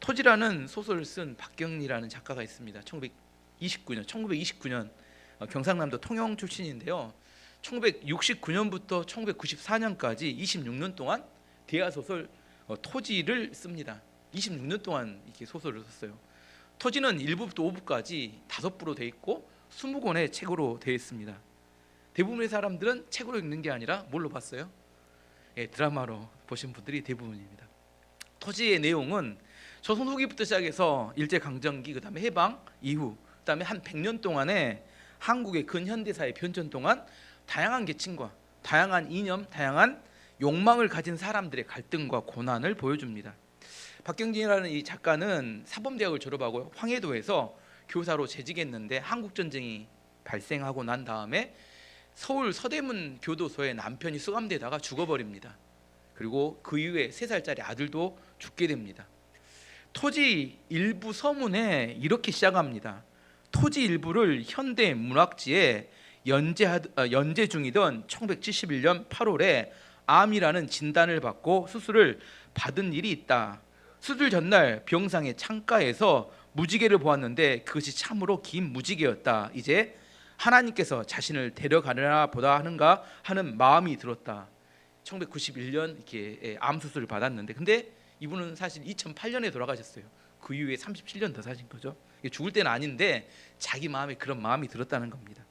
토지라는 소설을 쓴 박경리라는 작가가 있습니다. 1929년 경상남도 통영 출신인데요. 1969년부터 1994년까지 26년 동안 대하 소설 토지를 씁니다. 26년 동안 이렇게 소설을 썼어요. 토지는 1부부터 5부까지 5부로 되어 있고 20권의 책으로 되어 있습니다. 대부분의 사람들은 책으로 읽는 게 아니라 뭘로 봤어요? 드라마로 보신 분들이 대부분입니다. 토지의 내용은 조선 후기부터 시작해서 일제강점기, 그 다음에 해방 이후, 그 다음에 한 100년 동안의 한국의 근현대사의 변천 동안 다양한 계층과 다양한 이념, 다양한 욕망을 가진 사람들의 갈등과 고난을 보여줍니다. 박경진이라는 이 작가는 사범대학을 졸업하고 황해도에서 교사로 재직했는데 한국전쟁이 발생하고 난 다음에 서울 서대문 교도소에 남편이 수감되다가 죽어버립니다. 그리고 그 이후에 3살짜리 아들도 죽게 됩니다. 토지 일부 서문에 이렇게 시작합니다. 토지 일부를 현대 문학지에 연재 중이던 1971년 8월에 암이라는 진단을 받고 수술을 받은 일이 있다. 수술 전날 병상의 창가에서 무지개를 보았는데 그것이 참으로 긴 무지개였다. 이제 하나님께서 자신을 데려가려나 보다 하는가 하는 마음이 들었다. 1991년 이렇게 암 수술을 받았는데, 근데 이분은 사실 2008년에 돌아가셨어요. 그 이후에 37년 더 사신 거죠. 죽을 때는 아닌데 자기 마음에 그런 마음이 들었다는 겁니다.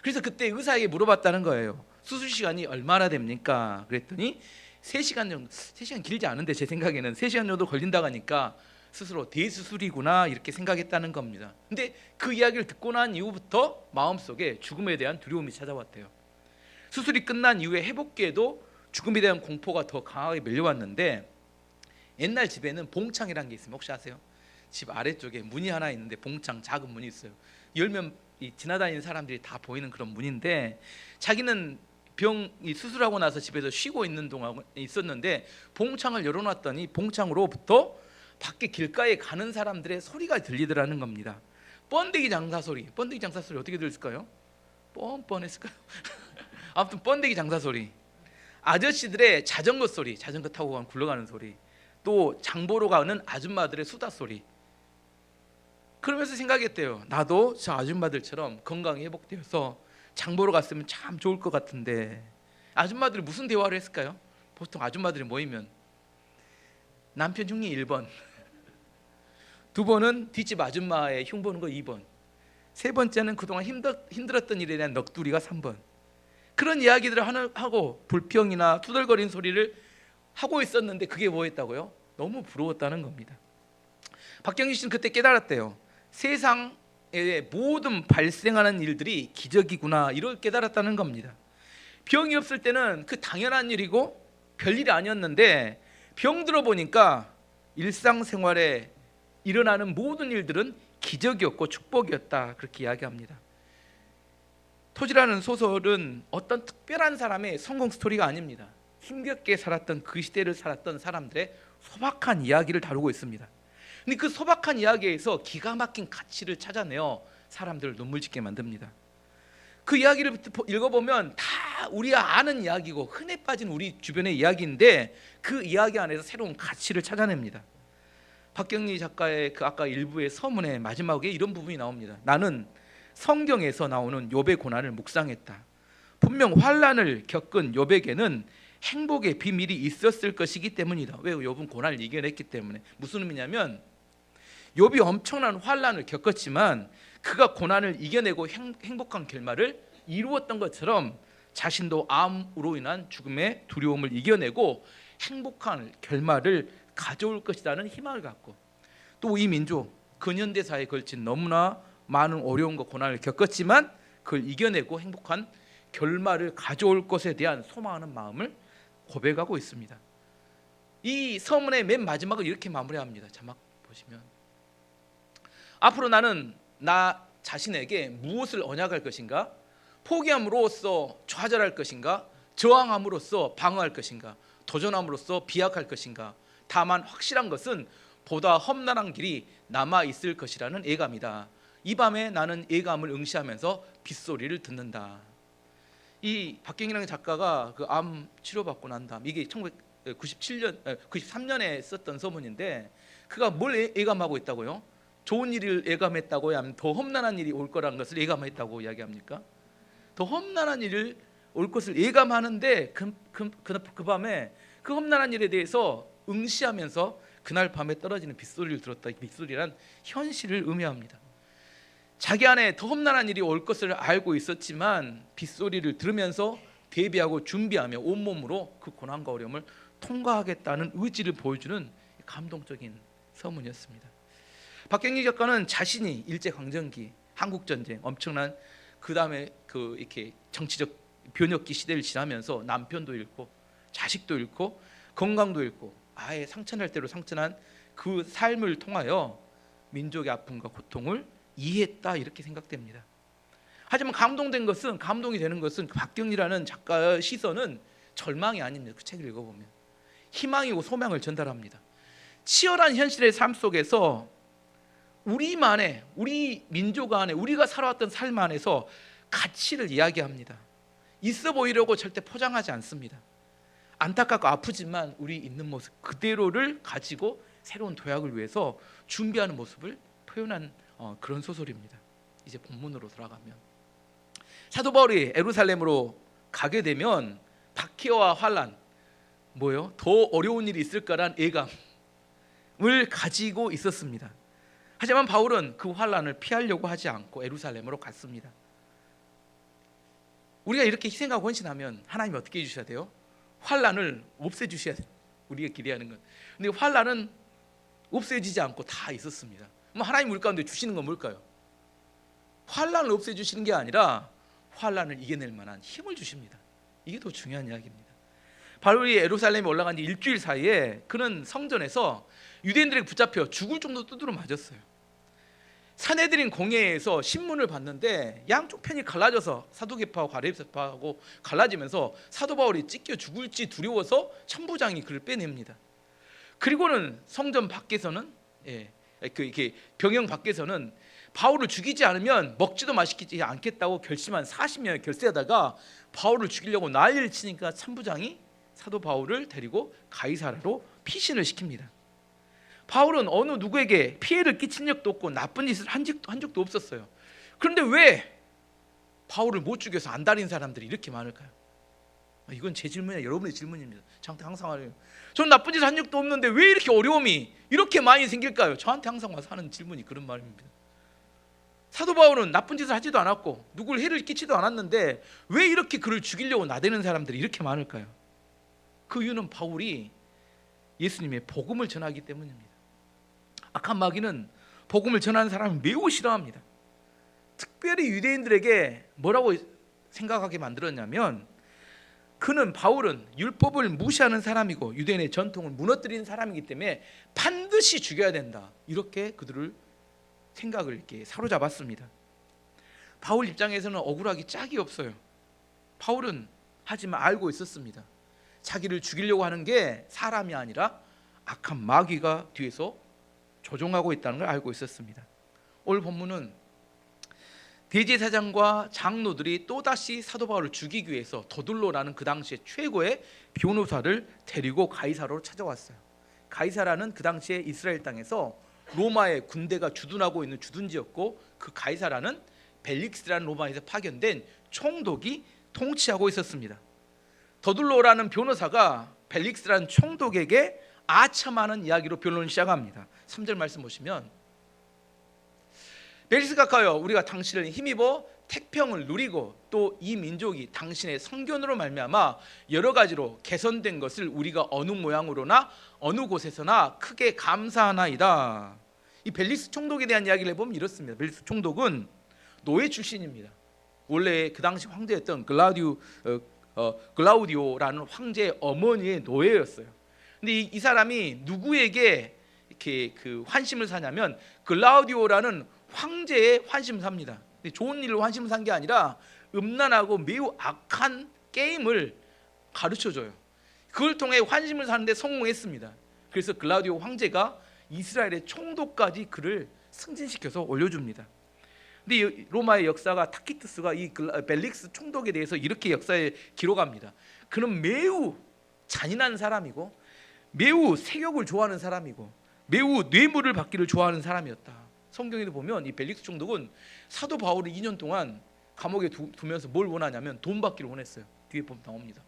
그래서 그때 의사에게 물어봤다는 거예요. 수술 시간이 얼마나 됩니까? 그랬더니 3시간 정도, 3시간 길지 않은데 제 생각에는 3시간 정도 걸린다고 하니까 스스로 대수술이구나 이렇게 생각했다는 겁니다. 근데 그 이야기를 듣고 난 이후부터 마음속에 죽음에 대한 두려움이 찾아왔대요. 수술이 끝난 이후에 회복기에도 죽음에 대한 공포가 더 강하게 밀려왔는데, 옛날 집에는 봉창이라는 게 있습니다. 혹시 아세요? 집 아래쪽에 문이 하나 있는데 봉창, 작은 문이 있어요. 열면 지나다니는 사람들이 다 보이는 그런 문인데, 자기는 병이 수술하고 나서 집에서 쉬고 있는 동안 있었는데 봉창을 열어놨더니 봉창으로부터 밖에 길가에 가는 사람들의 소리가 들리더라는 겁니다. 번데기 장사 소리. 번데기 장사 소리 어떻게 들었을까요? 뻔뻔했을까요? 아무튼 번데기 장사 소리. 아저씨들의 자전거 소리, 자전거 타고 굴러가는 소리. 또 장보러 가는 아줌마들의 수다 소리. 그러면서 생각했대요. 나도 저 아줌마들처럼 건강이 회복되어서 장보러 갔으면 참 좋을 것 같은데. 아줌마들이 무슨 대화를 했을까요? 보통 아줌마들이 모이면 남편 흉내 1번, 2번은 뒷집 아줌마의 흉 보는 거 2번, 3번째는 그동안 힘들었던 일에 대한 넋두리가 3번. 그런 이야기들을 하고 불평이나 투덜거리는 소리를 하고 있었는데 그게 뭐였다고요? 너무 부러웠다는 겁니다. 박경진 씨는 그때 깨달았대요. 세상에 모든 발생하는 일들이 기적이구나, 이걸 깨달았다는 겁니다. 병이 없을 때는 그 당연한 일이고 별일이 아니었는데 병 들어보니까 일상생활에 일어나는 모든 일들은 기적이었고 축복이었다, 그렇게 이야기합니다. 토지라는 소설은 어떤 특별한 사람의 성공 스토리가 아닙니다. 힘겹게 살았던 그 시대를 살았던 사람들의 소박한 이야기를 다루고 있습니다. 근데 그 소박한 이야기에서 기가 막힌 가치를 찾아내어 사람들을 눈물 짓게 만듭니다. 그 이야기를 읽어보면 다 우리가 아는 이야기고 흔해 빠진 우리 주변의 이야기인데 그 이야기 안에서 새로운 가치를 찾아냅니다. 박경리 작가의 그 아까 일부의 서문의 마지막에 이런 부분이 나옵니다. 나는 성경에서 나오는 욥의 고난을 묵상했다. 분명 환난을 겪은 욥에게는 행복의 비밀이 있었을 것이기 때문이다. 왜? 욥은 고난을 이겨냈기 때문에. 무슨 의미냐면 욥이 엄청난 환난을 겪었지만 그가 고난을 이겨내고 행복한 결말을 이루었던 것처럼 자신도 암으로 인한 죽음의 두려움을 이겨내고 행복한 결말을 가져올 것이라는 희망을 갖고, 또 이 민족 근현대사에 걸친 너무나 많은 어려움과 고난을 겪었지만 그걸 이겨내고 행복한 결말을 가져올 것에 대한 소망하는 마음을 고백하고 있습니다. 이 서문의 맨 마지막을 이렇게 마무리합니다. 자막 보시면, 앞으로 나는 나 자신에게 무엇을 언약할 것인가? 포기함으로써 좌절할 것인가? 저항함으로써 방어할 것인가? 도전함으로써 비약할 것인가? 다만 확실한 것은 보다 험난한 길이 남아 있을 것이라는 예감이다. 이 밤에 나는 예감을 응시하면서 빗소리를 듣는다. 이 박경이라는 작가가 그 암 치료받고 난 다음, 이게 93년에 썼던 서문인데 그가 뭘 예감하고 있다고요? 좋은 일을 예감했다고요? 아니면 더 험난한 일이 올 거라는 것을 예감했다고 이야기합니까? 더 험난한 일을 올 것을 예감하는데 그 밤에 그 험난한 일에 대해서 응시하면서 그날 밤에 떨어지는 빗소리를 들었다. 이 빗소리란 현실을 의미합니다. 자기 안에 더 험난한 일이 올 것을 알고 있었지만 빗소리를 들으면서 대비하고 준비하며 온몸으로 그 고난과 어려움을 통과하겠다는 의지를 보여주는 감동적인 서문이었습니다. 박경리 작가는 자신이 일제강점기, 한국전쟁, 엄청난 그 다음에 이렇게 정치적 변혁기 시대를 지나면서 남편도 잃고 자식도 잃고 건강도 잃고 아예 상처날 대로 상처난 그 삶을 통하여 민족의 아픔과 고통을 이해했다 이렇게 생각됩니다. 하지만 감동이 되는 것은 박경리라는 작가의 시선은 절망이 아닙니다. 그 책을 읽어보면 희망이고 소망을 전달합니다. 치열한 현실의 삶 속에서 우리 민족 안에 우리가 살아왔던 삶 안에서 가치를 이야기합니다. 있어 보이려고 절대 포장하지 않습니다. 안타깝고 아프지만 우리 있는 모습 그대로를 가지고 새로운 도약을 위해서 준비하는 모습을 표현한 그런 소설입니다. 이제 본문으로 돌아가면 사도 바울이 예루살렘으로 가게 되면 박해와 환난 더 어려운 일이 있을까란 예감을 가지고 있었습니다. 하지만 바울은 그 환난을 피하려고 하지 않고 예루살렘으로 갔습니다. 우리가 이렇게 희생하고 헌신하면 하나님이 어떻게 해주셔야 돼요? 환난을 없애주셔야 돼요. 우리가 기대하는 건. 근데 환난은 없애지지 않고 다 있었습니다. 하나님 우리 가운데 주시는 건 뭘까요? 환난을 없애주시는 게 아니라 환난을 이겨낼 만한 힘을 주십니다. 이게 더 중요한 이야기입니다. 바울이 예루살렘에 올라간 지 일주일 사이에 그는 성전에서 유대인들에게 붙잡혀 죽을 정도 두드려 맞았어요. 산헤드린 공회에서 신문을 봤는데 양쪽 편이 갈라져서 사두개파와 가랴파하고 갈라지면서 사도 바울이 찢겨 죽을지 두려워서 천부장이 그를 빼냅니다. 그리고는 성전 밖에서는 이렇게 병영 밖에서는 바울을 죽이지 않으면 먹지도 마시지 않겠다고 결심한 40명을 결세하다가 바울을 죽이려고 난리를 치니까 천부장이 사도 바울을 데리고 가이사라로 피신을 시킵니다. 바울은 어느 누구에게 피해를 끼친 적도 없고 나쁜 짓을 한 적도 없었어요. 그런데 왜 바울을 못 죽여서 안달인 사람들이 이렇게 많을까요? 이건 제 질문이에요. 여러분의 질문입니다. 저한테 항상 하래요. 전 나쁜 짓을 한 적도 없는데 왜 이렇게 어려움이 이렇게 많이 생길까요? 저한테 항상 와서 하는 질문이 그런 말입니다. 사도 바울은 나쁜 짓을 하지도 않았고 누굴 해를 끼치도 않았는데 왜 이렇게 그를 죽이려고 나대는 사람들이 이렇게 많을까요? 그 이유는 바울이 예수님의 복음을 전하기 때문입니다. 악한 마귀는 복음을 전하는 사람을 매우 싫어합니다. 특별히 유대인들에게 뭐라고 생각하게 만들었냐면 바울은 율법을 무시하는 사람이고 유대인의 전통을 무너뜨리는 사람이기 때문에 반드시 죽여야 된다. 이렇게 그들을 생각을 이렇게 사로잡았습니다. 바울 입장에서는 억울하기 짝이 없어요. 바울은 하지만 알고 있었습니다. 자기를 죽이려고 하는 게 사람이 아니라 악한 마귀가 뒤에서 조종하고 있다는 걸 알고 있었습니다. 오늘 본문은 대제사장과 장로들이 또다시 사도 바울을 죽이기 위해서 더둘로라는 그 당시에 최고의 변호사를 데리고 가이사라로 찾아왔어요. 가이사라는 그 당시에 이스라엘 땅에서 로마의 군대가 주둔하고 있는 주둔지였고 그 가이사라는 벨릭스라는 로마에서 파견된 총독이 통치하고 있었습니다. 더둘로라는 변호사가 벨릭스라는 총독에게 아첨하는 이야기로 변론을 시작합니다. 3절 말씀 보시면 벨릭스 각하여 우리가 당신을 힘입어 태평을 누리고 또 이 민족이 당신의 성견으로 말미암아 여러 가지로 개선된 것을 우리가 어느 모양으로나 어느 곳에서나 크게 감사하나이다. 이 벨릭스 총독에 대한 이야기를 해보면 이렇습니다. 벨릭스 총독은 노예 출신입니다. 원래 그 당시 황제였던 글라우디오라는 황제의 어머니의 노예였어요. 근데 이 사람이 누구에게 이렇게 그 환심을 사냐면 글라우디오라는 황제의 환심을 삽니다. 근데 좋은 일로 환심을 산 게 아니라 음란하고 매우 악한 게임을 가르쳐줘요. 그걸 통해 환심을 사는데 성공했습니다. 그래서 글라우디오 황제가 이스라엘의 총독까지 그를 승진시켜서 올려줍니다. 근데 로마의 역사가 타키투스가 이 벨릭스 총독에 대해서 이렇게 역사에 기록합니다. 그는 매우 잔인한 사람이고 매우 세욕을 좋아하는 사람이고 매우 뇌물을 받기를 좋아하는 사람이었다. 성경에도 보면 이 벨릭스 총독은 사도 바울을 2년 동안 감옥에 두면서 뭘 원하냐면 돈 받기를 원했어요. 뒤에 보면 나옵니다.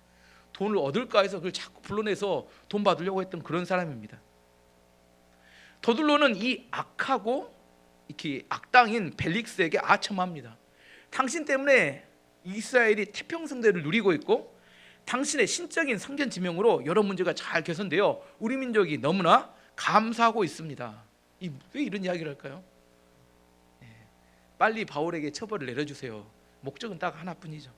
돈을 얻을까 해서 그걸 자꾸 불러내서 돈 받으려고 했던 그런 사람입니다. 더둘로는 이 악하고 이렇게 악당인 벨릭스에게 아첨합니다. 당신 때문에 이스라엘이 태평성대를 누리고 있고 당신의 신적인 성전 지명으로 여러 문제가 잘 개선되어 우리 민족이 너무나 감사하고 있습니다. 왜 이런 이야기를 할까요? 빨리 바울에게 처벌을 내려주세요. 목적은 딱 하나뿐이죠.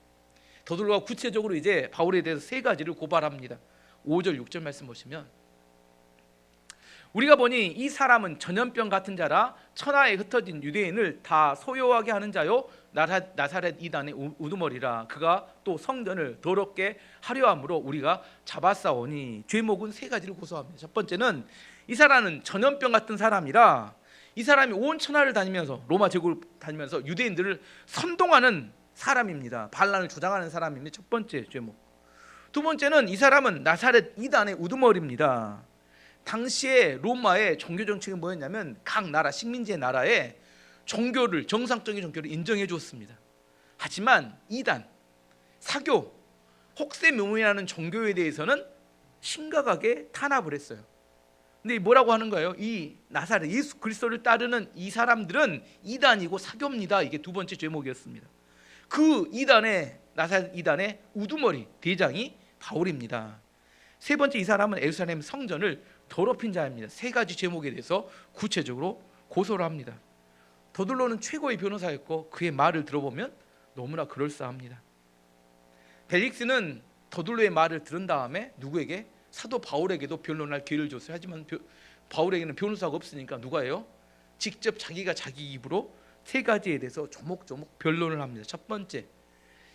더둘로가 구체적으로 이제 바울에 대해서 세 가지를 고발합니다. 5절 6절 말씀 보시면 우리가 보니 이 사람은 전염병 같은 자라 천하에 흩어진 유대인을 다 소요하게 하는 자요 나사렛 이단의 우두머리라. 그가 또 성전을 더럽게 하려 함으로 우리가 잡았사오니. 죄목은 세 가지를 고소합니다. 첫 번째는 이 사람은 전염병 같은 사람이라 이 사람이 온 천하를 다니면서 로마 제국을 다니면서 유대인들을 선동하는 사람입니다. 반란을 주장하는 사람입니다. 첫 번째 죄목. 두 번째는 이 사람은 나사렛 이단의 우두머리입니다. 당시에 로마의 종교 정책이 뭐였냐면 각 나라 식민지의 나라에 종교를 정상적인 종교를 인정해 주었습니다. 하지만 이단, 사교, 혹세무민이라는 종교에 대해서는 심각하게 탄압을 했어요. 근데 뭐라고 하는 거예요? 이 나사렛 예수 그리스도를 따르는 이 사람들은 이단이고 사교입니다. 이게 두 번째 죄목이었습니다. 그 이단의 나사렛 이단의 우두머리 대장이 바울입니다. 세 번째, 이 사람은 예루살렘 성전을 더럽힌 자입니다. 세 가지 제목에 대해서 구체적으로 고소를 합니다. 더둘로는 최고의 변호사였고 그의 말을 들어보면 너무나 그럴싸합니다. 벨릭스는 더둘로의 말을 들은 다음에 누구에게? 사도 바울에게도 변론할 기회를 줬어요. 하지만 바울에게는 변호사가 없으니까 누가 해요? 직접 자기가 자기 입으로 세 가지에 대해서 조목조목 변론을 합니다. 첫 번째,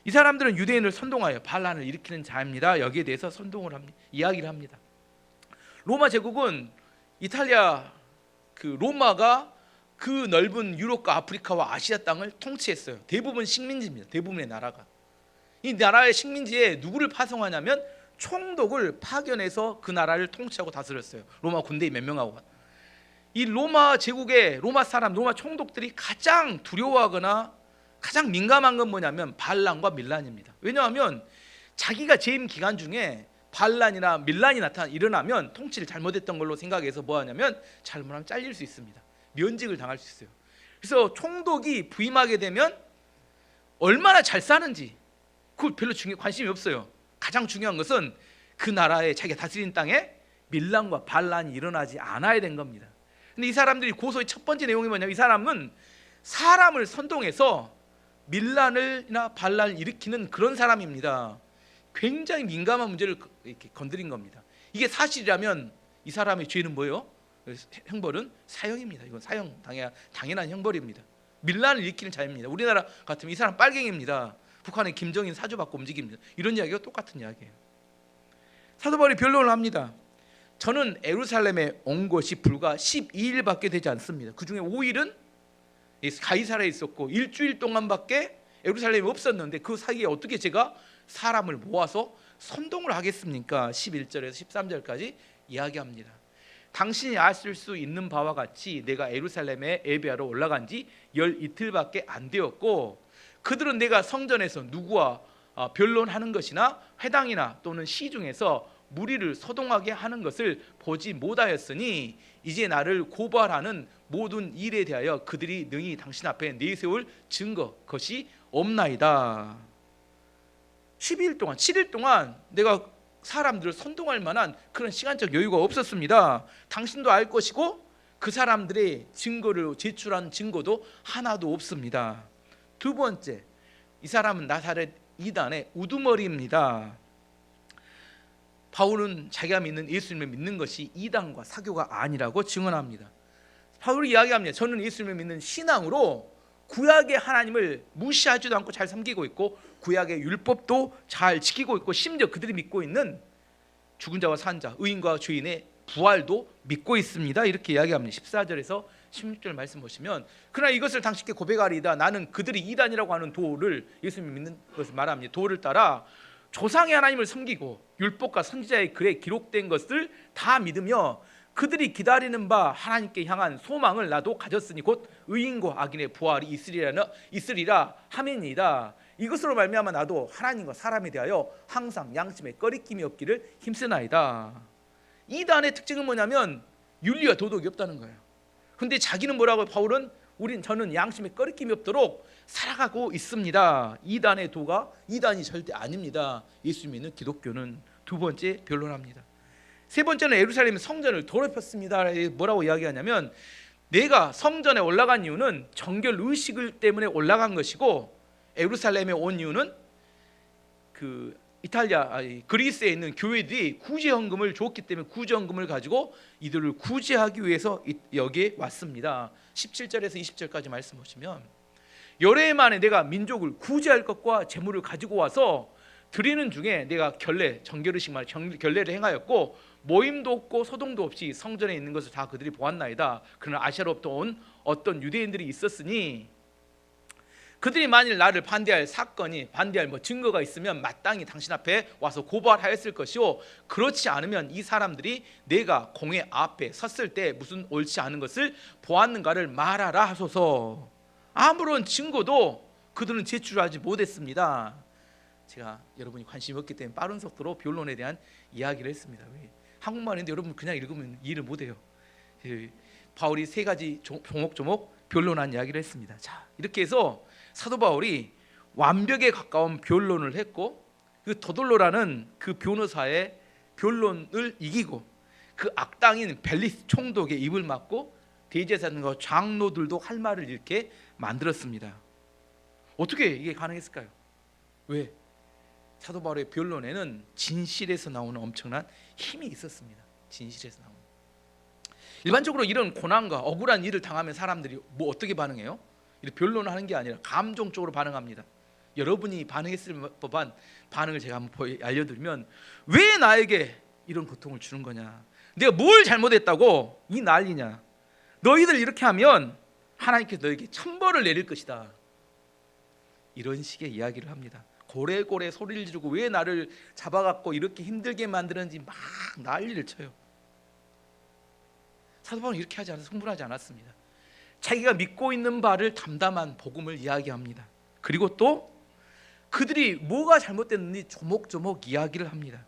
이 사람들은 유대인을 선동하여 반란을 일으키는 자입니다. 여기에 대해서 선동을 합니다. 이야기를 합니다. 로마 제국은 이탈리아 로마가 그 넓은 유럽과 아프리카와 아시아 땅을 통치했어요. 대부분 식민지입니다. 대부분의 나라가. 이 나라의 식민지에 누구를 파송하냐면 총독을 파견해서 그 나라를 통치하고 다스렸어요. 로마 군대에 몇 명하고. 이 로마 제국의 로마 총독들이 가장 두려워하거나 가장 민감한 건 뭐냐면 반란과 밀란입니다. 왜냐하면 자기가 재임 기간 중에 반란이나 밀란이 일어나면 통치를 잘못했던 걸로 생각해서 뭐 하냐면 잘못하면 잘릴 수 있습니다. 면직을 당할 수 있어요. 그래서 총독이 부임하게 되면 얼마나 잘 사는지 그걸 별로 관심이 없어요. 가장 중요한 것은 그 나라에 자기가 다스린 땅에 밀란과 반란이 일어나지 않아야 된 겁니다. 근데 이 사람들이 고소의 첫 번째 내용이 뭐냐면 이 사람은 사람을 선동해서 밀란이나 반란을 일으키는 그런 사람입니다. 굉장히 민감한 문제를 이렇게 건드린 겁니다. 이게 사실이라면 이 사람의 죄는 뭐예요? 형벌은 사형입니다. 이건 사형 당연한 형벌입니다. 밀란을 일으키는 자입니다. 우리나라 같으면 이 사람 빨갱이입니다. 북한의 김정인 사주받고 움직입니다. 이런 이야기가 똑같은 이야기예요. 사도 바울이 변론을 합니다. 저는 예루살렘에 온 것이 불과 12일밖에 되지 않습니다. 그 중에 5일은 가이사라에 있었고 일주일 동안밖에 예루살렘이 없었는데 그 사이에 어떻게 제가 사람을 모아서 선동을 하겠습니까? 11절에서 13절까지 이야기합니다. 당신이 아실 수 있는 바와 같이 내가 예루살렘에 예배하러 올라간 지 열 이틀밖에 안 되었고 그들은 내가 성전에서 누구와 변론하는 것이나 회당이나 또는 시중에서 무리를 소동하게 하는 것을 보지 못하였으니 이제 나를 고발하는 모든 일에 대하여 그들이 능히 당신 앞에 내세울 증거 것이 없나이다. 7일 동안 내가 사람들을 선동할 만한 그런 시간적 여유가 없었습니다. 당신도 알 것이고 그 사람들의 증거를 제출한 증거도 하나도 없습니다. 두 번째, 이 사람은 나사렛 이단의 우두머리입니다. 바울은 자기가 믿는 예수님을 믿는 것이 이단과 사교가 아니라고 증언합니다. 바울이 이야기합니다. 저는 예수님을 믿는 신앙으로 구약의 하나님을 무시하지도 않고 잘 섬기고 있고 구약의 율법도 잘 지키고 있고 심지어 그들이 믿고 있는 죽은 자와 산 자, 의인과 죄인의 부활도 믿고 있습니다. 이렇게 이야기합니다. 14절에서 16절 말씀 보시면 그러나 이것을 당신께 고백하리이다. 나는 그들이 이단이라고 하는 도를 예수님이 믿는 것을 말합니다. 도를 따라 조상의 하나님을 섬기고 율법과 선지자의 글에 기록된 것을 다 믿으며 그들이 기다리는 바 하나님께 향한 소망을 나도 가졌으니 곧 의인과 악인의 부활이 있으리라 하매니이다. 이것으로 말미암아 나도 하나님과 사람에 대하여 항상 양심에 꺼리낌이 없기를 힘쓰나이다. 이단의 특징은 뭐냐면 윤리와 도덕이 없다는 거예요. 근데 자기는 뭐라고 바울은 저는 양심에 꺼리낌이 없도록 살아가고 있습니다. 이단의 도가 이단이 절대 아닙니다. 예수 믿는 기독교는. 두 번째 변론합니다. 세 번째는 예루살렘 성전을 더럽혔습니다. 뭐라고 이야기하냐면 내가 성전에 올라간 이유는 정결 의식을 때문에 올라간 것이고 예루살렘에 온 이유는 그리스에 있는 교회들이 구제헌금을 줬기 때문에 구제헌금을 가지고 이들을 구제하기 위해서 여기에 왔습니다. 17절에서 20절까지 말씀 보시면 열흘 만에 내가 민족을 구제할 것과 재물을 가지고 와서 드리는 중에 내가 정결의식만 결례를 행하였고 모임도 없고 소동도 없이 성전에 있는 것을 다 그들이 보았나이다. 그러나 아시아로부터 온 어떤 유대인들이 있었으니 그들이 만일 나를 반대할 증거가 있으면 마땅히 당신 앞에 와서 고발하였을 것이요 그렇지 않으면 이 사람들이 내가 공회 앞에 섰을 때 무슨 옳지 않은 것을 보았는가를 말하라 하소서. 아무런 증거도 그들은 제출하지 못했습니다. 제가 여러분이 관심이 없기 때문에 빠른 속도로 변론에 대한 이야기를 했습니다. 한국말인데 여러분 그냥 읽으면 이해를 못해요. 바울이 세 가지 조목조목 변론한 이야기를 했습니다. 자, 이렇게 해서 사도 바울이 완벽에 가까운 변론을 했고 그 더돌로라는 그 변호사의 변론을 이기고 그 악당인 벨리스 총독의 입을 막고 대제사장과 장로들도 할 말을 잃게 만들었습니다. 어떻게 이게 가능했을까요? 왜? 사도 바울의 변론에는 진실에서 나오는 엄청난 힘이 있었습니다. 진실에서 나오는. 일반적으로 이런 고난과 억울한 일을 당하면 사람들이 어떻게 반응해요? 이렇게 변론을 하는 게 아니라 감정적으로 반응합니다. 여러분이 반응했을 법한 반응을 제가 한번 알려드리면 왜 나에게 이런 고통을 주는 거냐? 내가 뭘 잘못했다고 이 난리냐? 너희들 이렇게 하면 하나님께서 너에게 천벌을 내릴 것이다. 이런 식의 이야기를 합니다. 고래고래 소리를 지르고 왜 나를 잡아갖고 이렇게 힘들게 만드는지 막 난리를 쳐요. 사도 바울은 이렇게 하지 않아서 흥분하지 않았습니다. 자기가 믿고 있는 바를 담담한 복음을 이야기합니다. 그리고 또 그들이 뭐가 잘못됐는지 조목조목 이야기를 합니다.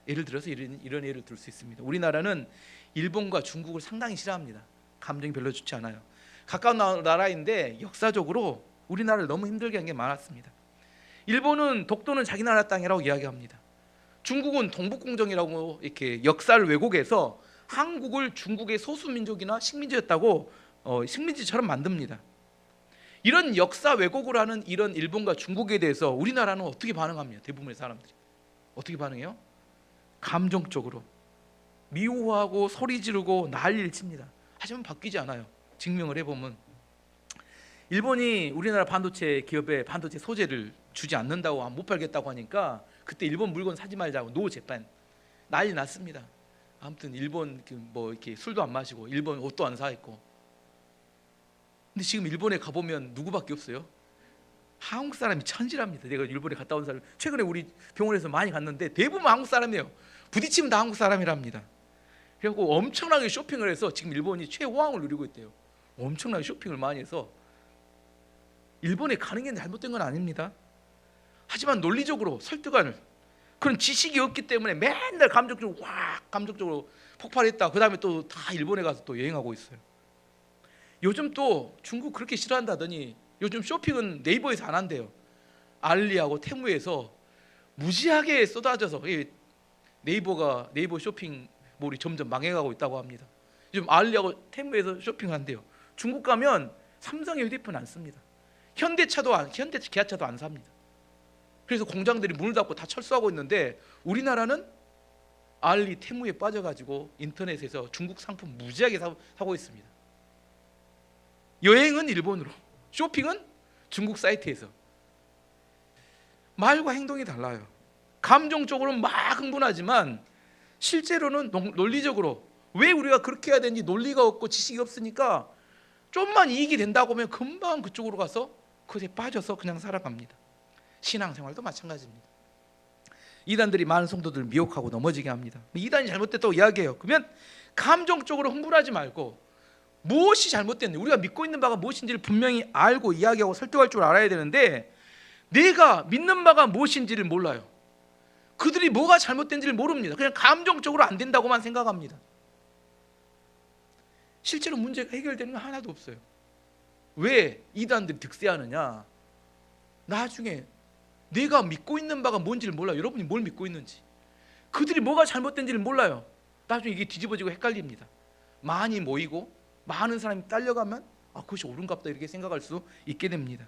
예를 들어서 이런 예를 들 수 있습니다. 우리나라는 일본과 중국을 상당히 싫어합니다. 감정이 별로 좋지 않아요. 가까운 나라인데 역사적으로 우리나라를 너무 힘들게 한 게 많았습니다. 일본은 독도는 자기 나라 땅이라고 이야기합니다. 중국은 동북공정이라고 이렇게 역사를 왜곡해서 한국을 중국의 소수민족이나 식민지였다고 식민지처럼 만듭니다. 이런 역사 왜곡을 하는 이런 일본과 중국에 대해서 우리나라는 어떻게 반응합니까? 대부분의 사람들이 어떻게 반응해요? 감정적으로 미워하고 소리 지르고 난리를 칩니다. 하지만 바뀌지 않아요. 증명을 해보면 일본이 우리나라 반도체 기업에 반도체 소재를 주지 않는다고 못 팔겠다고 하니까 그때 일본 물건 사지 말자고 노 재판 난리 났습니다. 아무튼 일본 이렇게 술도 안 마시고 일본 옷도 안 사 입고. 근데 지금 일본에 가보면 누구밖에 없어요? 한국 사람이 천지랍니다. 내가 일본에 갔다 온 사람 최근에 우리 병원에서 많이 갔는데 대부분 한국 사람이에요. 부딪히면 다 한국 사람이랍니다. 그리고 엄청나게 쇼핑을 해서 지금 일본이 최호황을 누리고 있대요. 엄청나게 쇼핑을 많이 해서 일본에 가는 게 잘못된 건 아닙니다. 하지만 논리적으로 설득하는 그런 지식이 없기 때문에 맨날 감정적으로 폭발했다. 그 다음에 또 다 일본에 가서 또 여행하고 있어요. 요즘 또 중국 그렇게 싫어한다더니 요즘 쇼핑은 네이버에서 안 한대요. 알리하고 테무에서 무지하게 쏟아져서 네이버 쇼핑몰이 점점 망해가고 있다고 합니다. 요즘 알리하고 테무에서 쇼핑한대요. 중국 가면 삼성의 휴대폰 안 씁니다. 현대 기아차도 안 삽니다. 그래서 공장들이 문을 닫고 다 철수하고 있는데 우리나라는 알리 테무에 빠져가지고 인터넷에서 중국 상품 무지하게 사고 있습니다. 여행은 일본으로, 쇼핑은 중국 사이트에서. 말과 행동이 달라요. 감정적으로는 막 흥분하지만 실제로는 논리적으로 왜 우리가 그렇게 해야 되는지 논리가 없고 지식이 없으니까 좀만 이익이 된다고 하면 금방 그쪽으로 가서 그것에 빠져서 그냥 살아갑니다. 신앙생활도 마찬가지입니다. 이단들이 많은 성도들을 미혹하고 넘어지게 합니다. 이단이 잘못됐다고 이야기해요. 그러면 감정적으로 흥분하지 말고 무엇이 잘못됐는지, 우리가 믿고 있는 바가 무엇인지를 분명히 알고 이야기하고 설득할 줄 알아야 되는데, 내가 믿는 바가 무엇인지를 몰라요. 그들이 뭐가 잘못된지를 모릅니다. 그냥 감정적으로 안 된다고만 생각합니다. 실제로 문제가 해결되는 건 하나도 없어요. 왜 이단들이 득세하느냐? 나중에 내가 믿고 있는 바가 뭔지를 몰라요. 여러분이 뭘 믿고 있는지, 그들이 뭐가 잘못된지를 몰라요. 나중에 이게 뒤집어지고 헷갈립니다. 많이 모이고 많은 사람이 딸려가면 그것이 옳은갑다 이렇게 생각할 수 있게 됩니다.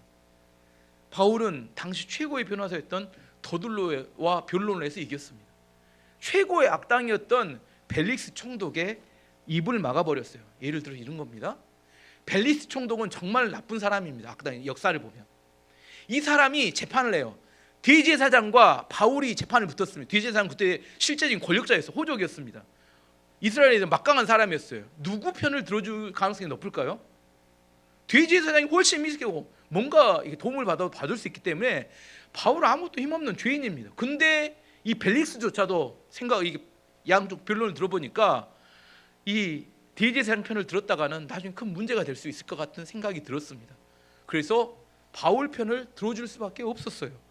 바울은 당시 최고의 변호사였던 더둘로와 변론을 해서 이겼습니다. 최고의 악당이었던 벨릭스 총독의 입을 막아버렸어요. 예를 들어 이런 겁니다. 벨릭스 총독은 정말 나쁜 사람입니다. 악당 역사를 보면 이 사람이 재판을 해요. 대제사장과 바울이 재판을 붙었습니다. 대제사장 그때 실제적인 권력자였어요. 호족이었습니다. 이스라엘에서 막강한 사람이었어요. 누구 편을 들어줄 가능성이 높을까요? 대제사장이 훨씬 미숙하고 뭔가 도움을 받을 수 있기 때문에 바울은 아무것도 힘없는 죄인입니다. 근데 이 벨릭스조차도 양쪽 변론을 들어보니까 이 대제사장 편을 들었다가는 나중에 큰 문제가 될 수 있을 것 같은 생각이 들었습니다. 그래서 바울 편을 들어줄 수밖에 없었어요.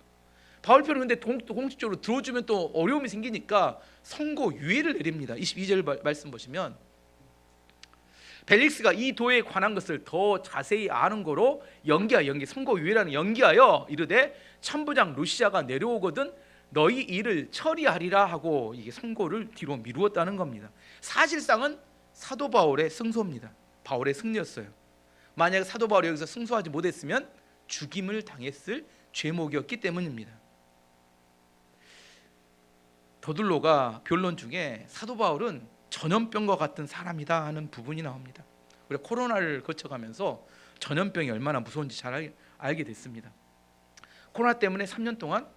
바울 편을 근데 공식적으로 들어주면 또 어려움이 생기니까 선고 유예를 내립니다. 22절 말씀 보시면 벨릭스가 이 도에 관한 것을 더 자세히 아는 거로 선고 유예라는 연기하여 이르되 천부장 루시아가 내려오거든 너희 일을 처리하리라 하고 이게 선고를 뒤로 미루었다는 겁니다. 사실상은 사도 바울의 승소입니다. 바울의 승리였어요. 만약 사도 바울이 여기서 승소하지 못했으면 죽임을 당했을 죄목이었기 때문입니다. 더둘로가 변론 중에 사도 바울은 전염병과 같은 사람이다 하는 부분이 나옵니다. 우리가 코로나를 거쳐가면서 전염병이 얼마나 무서운지 잘 알게 됐습니다. 코로나 때문에 3년 동안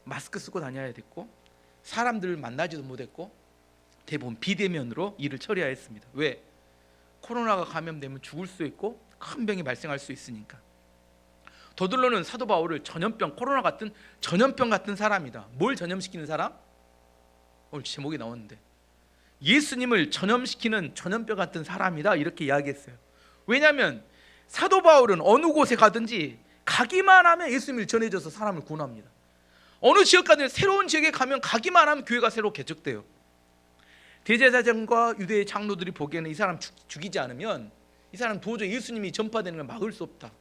마스크 쓰고 다녀야 됐고 사람들을 만나지도 못했고 대부분 비대면으로 일을 처리해야 했습니다. 왜? 코로나가 감염되면 죽을 수 있고 큰 병이 발생할 수 있으니까. 더둘로는 사도 바울을 코로나 같은 전염병 같은 사람이다. 뭘 전염시키는 사람? 오늘 제목이 나오는데 예수님을 전염시키는 전염병 같은 사람이다 이렇게 이야기했어요. 왜냐하면 사도 바울은 어느 곳에 가든지 가기만 하면 예수님을 전해줘서 사람을 구원합니다. 어느 지역 가든 새로운 지역에 가면 가기만 하면 교회가 새로 개척돼요. 대제사장과 유대의 장로들이 보기에는 이 사람 죽이지 않으면 이 사람 도저히 예수님이 전파되는 걸 막을 수 없다.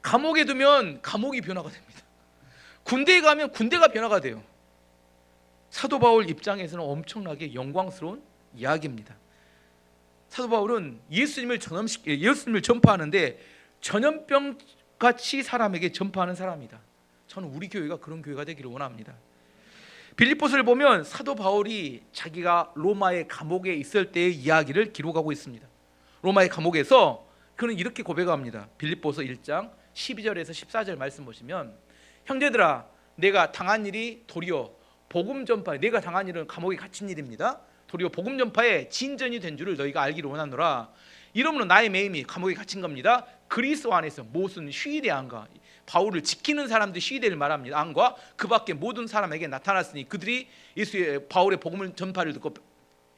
감옥에 두면 감옥이 변화가 됩니다. 군대에 가면 군대가 변화가 돼요. 사도 바울 입장에서는 엄청나게 영광스러운 이야기입니다. 사도 바울은 예수님을 전파하는데 전염병같이 사람에게 전파하는 사람이다. 저는 우리 교회가 그런 교회가 되기를 원합니다. 빌립보서를 보면 사도 바울이 자기가 로마의 감옥에 있을 때의 이야기를 기록하고 있습니다. 로마의 감옥에서 그는 이렇게 고백합니다. 빌립보서 1장 12절에서 14절 말씀 보시면 형제들아 내가 당한 일이 도리어 복음 전파에 내가 당한 일은 감옥에 갇힌 일입니다. 도리어 복음 전파에 진전이 된 줄을 너희가 알기를 원하노라. 이러므로 나의 매임이 감옥에 갇힌 겁니다. 그리스도 안에서 무슨 휴일의 안과 바울을 지키는 사람들이 휴일을 말합니다. 안과 그 밖에 모든 사람에게 나타났으니 그들이 바울의 복음을 전파를 듣고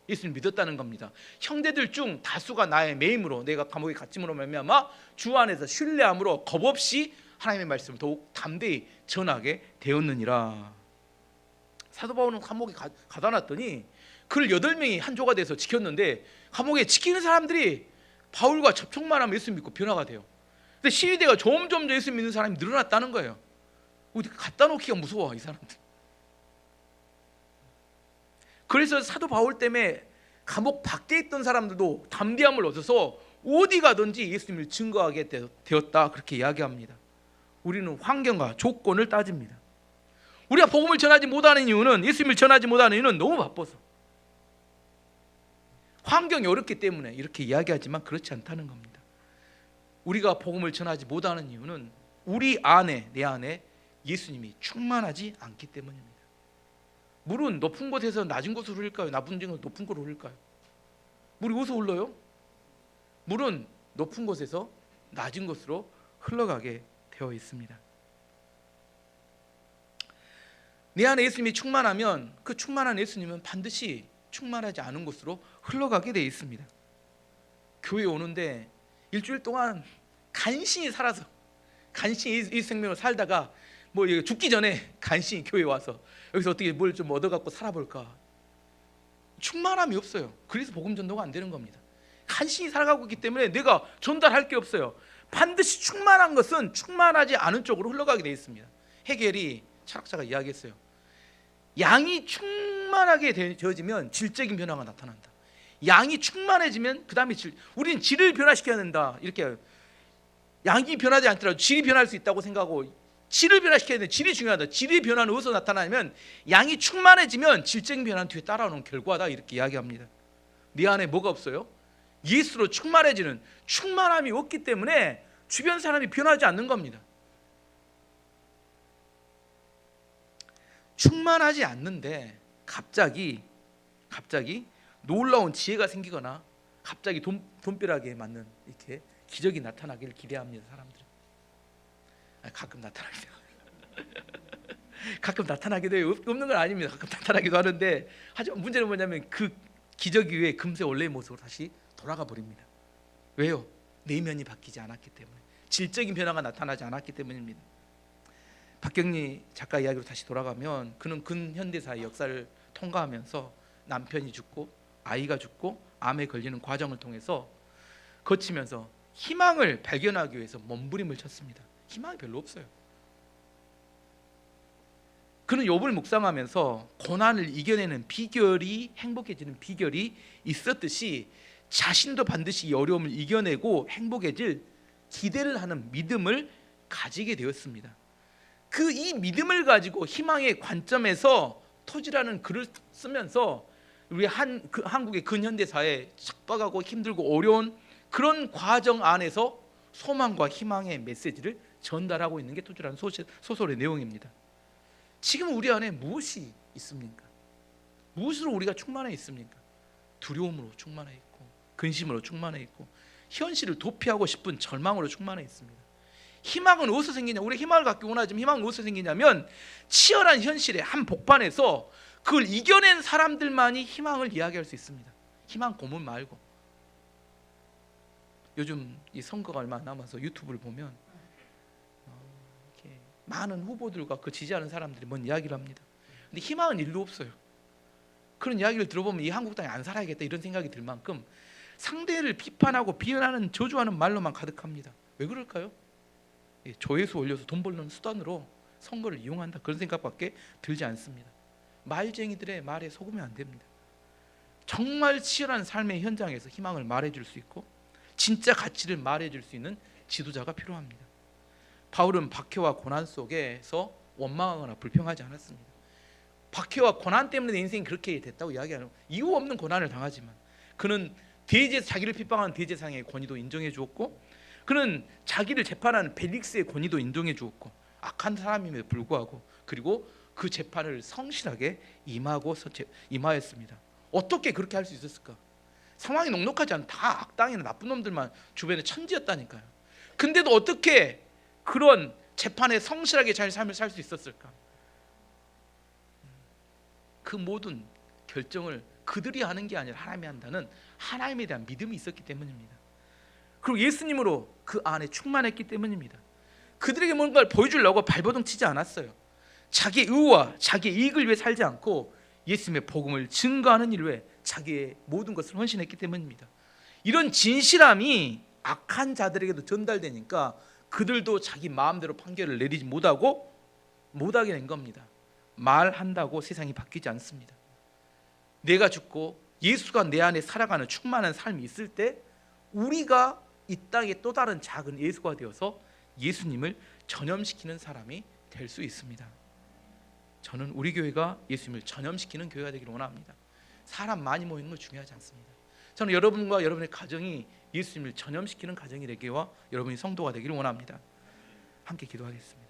예수를 믿었다는 겁니다. 형제들 중 다수가 나의 매임으로 내가 감옥에 갇힘으로 말미암아 주 안에서 신뢰함으로 겁없이 하나님의 말씀을 더욱 담대히 전하게 되었느니라. 사도 바울은 감옥에 가다 놨더니 그를 8명이 한 조가 돼서 지켰는데 감옥에 지키는 사람들이 바울과 접촉만 하면 예수 믿고 변화가 돼요. 근데 시위대가 점점 예수 믿는 사람이 늘어났다는 거예요. 어디 갖다 놓기가 무서워 이 사람들. 그래서 사도 바울 때문에 감옥 밖에 있던 사람들도 담대함을 얻어서 어디 가든지 예수님을 증거하게 되었다 그렇게 이야기합니다. 우리는 환경과 조건을 따집니다. 우리가 복음을 전하지 못하는 이유는 예수님을 전하지 못하는 이유는 너무 바빠서 환경이 어렵기 때문에 이렇게 이야기하지만 그렇지 않다는 겁니다. 우리가 복음을 전하지 못하는 이유는 우리 안에 내 안에 예수님이 충만하지 않기 때문입니다. 물은 높은 곳에서 낮은 곳으로 흐를까요? 낮은 곳에서 높은 곳으로 흐를까요? 물이 어디서 흘러요? 물은 높은 곳에서 낮은 곳으로 흘러가게 되어 있습니다. 내 안에 예수님이 충만하면 그 충만한 예수님은 반드시 충만하지 않은 곳으로 흘러가게 되어 있습니다. 교회 오는데 일주일 동안 간신히 살아서 간신히 이 생명을 살다가 뭐 죽기 전에 간신히 교회 와서 여기서 어떻게 뭘 좀 얻어갖고 살아볼까, 충만함이 없어요. 그래서 복음 전도가 안 되는 겁니다. 간신히 살아가고 있기 때문에 내가 전달할 게 없어요. 반드시 충만한 것은 충만하지 않은 쪽으로 흘러가게 되어 있습니다. 헤겔이 철학자가 이야기했어요. 양이 충만하게 되어지면 질적인 변화가 나타난다. 양이 충만해지면 그 다음에 우리는 질을 변화시켜야 된다. 이렇게 양이 변하지 않더라도 질이 변할 수 있다고 생각하고 질을 변화시켜야 되는데 질이 중요하다. 질의 변화는 어디서 나타나냐면 양이 충만해지면 질적인 변화는 뒤에 따라오는 결과다. 이렇게 이야기합니다. 네 안에 뭐가 없어요? 예수로 충만해지는 충만함이 없기 때문에 주변 사람이 변하지 않는 겁니다. 충만하지 않는데 갑자기 놀라운 지혜가 생기거나 갑자기 돈벼락에 맞는 이렇게 기적이 나타나기를 기대합니다. 사람들은 가끔 나타나기도 가끔 나타나기도 해요. 없는 건 아닙니다. 가끔 나타나기도 하는데, 하지만 문제는 뭐냐면 그 기적 이후에 금세 원래의 모습으로 다시 돌아가 버립니다. 왜요? 내면이 바뀌지 않았기 때문에, 질적인 변화가 나타나지 않았기 때문입니다. 박경리 작가 이야기로 다시 돌아가면, 그는 근현대사의 역사를 통과하면서 남편이 죽고 아이가 죽고 암에 걸리는 과정을 통해서 거치면서 희망을 발견하기 위해서 몸부림을 쳤습니다. 희망이 별로 없어요. 그는 욥을 묵상하면서 고난을 이겨내는 비결이, 행복해지는 비결이 있었듯이 자신도 반드시 이 어려움을 이겨내고 행복해질 기대를 하는 믿음을 가지게 되었습니다. 이 믿음을 가지고 희망의 관점에서 토지라는 글을 쓰면서 우리 한국의 근현대사에 척박하고 힘들고 어려운 그런 과정 안에서 소망과 희망의 메시지를 전달하고 있는 게 토지라는 소설의 내용입니다. 지금 우리 안에 무엇이 있습니까? 무엇으로 우리가 충만해 있습니까? 두려움으로 충만해 있고, 근심으로 충만해 있고, 현실을 도피하고 싶은 절망으로 충만해 있습니다. 희망은 어디서 생기냐? 우리 희망을 갖기 원하지만 희망은 어디서 생기냐면 치열한 현실의 한 복판에서 그걸 이겨낸 사람들만이 희망을 이야기할 수 있습니다. 희망 고문 말고. 요즘 이 선거가 얼마 안 남아서 유튜브를 보면 이렇게 많은 후보들과 그 지지하는 사람들이 뭔 이야기를 합니다. 근데 희망은 일도 없어요. 그런 이야기를 들어보면 이 한국 땅에 안 살아야겠다 이런 생각이 들 만큼 상대를 비판하고 비난하는, 저주하는 말로만 가득합니다. 왜 그럴까요? 조회수 올려서 돈 벌는 수단으로 선거를 이용한다, 그런 생각밖에 들지 않습니다. 말쟁이들의 말에 속으면 안 됩니다. 정말 치열한 삶의 현장에서 희망을 말해줄 수 있고 진짜 가치를 말해줄 수 있는 지도자가 필요합니다. 바울은 박해와 고난 속에서 원망하거나 불평하지 않았습니다. 박해와 고난 때문에 내 인생이 그렇게 됐다고 이야기하는, 이유 없는 고난을 당하지만 그는 자기를 핍박하는 대제사장의 권위도 인정해 주었고, 그는 자기를 재판하는 벨릭스의 권위도 인정해 주었고, 악한 사람임에도 불구하고 그리고 그 재판을 성실하게 임하였습니다. 어떻게 그렇게 할 수 있었을까? 상황이 녹록하지 않은 다 악당이나 나쁜 놈들만 주변에 천지였다니까요. 근데도 어떻게 그런 재판에 성실하게 잘 삶을 살 수 있었을까? 그 모든 결정을 그들이 하는 게 아니라 하나님이 한다는 하나님에 대한 믿음이 있었기 때문입니다. 그리고 예수님으로 그 안에 충만했기 때문입니다. 그들에게 뭔가를 보여주려고 발버둥 치지 않았어요. 자기의 의와 자기의 이익을 위해 살지 않고 예수님의 복음을 증거하는 일 외에 자기의 모든 것을 헌신했기 때문입니다. 이런 진실함이 악한 자들에게도 전달되니까 그들도 자기 마음대로 판결을 내리지 못하게 된 겁니다. 말한다고 세상이 바뀌지 않습니다. 내가 죽고 예수가 내 안에 살아가는 충만한 삶이 있을 때 우리가 이 땅에 또 다른 작은 예수가 되어서 예수님을 전염시키는 사람이 될 수 있습니다. 저는 우리 교회가 예수님을 전염시키는 교회가 되기를 원합니다. 사람 많이 모이는 건 중요하지 않습니다. 저는 여러분과 여러분의 가정이 예수님을 전염시키는 가정이 되기와 여러분이 성도가 되기를 원합니다. 함께 기도하겠습니다.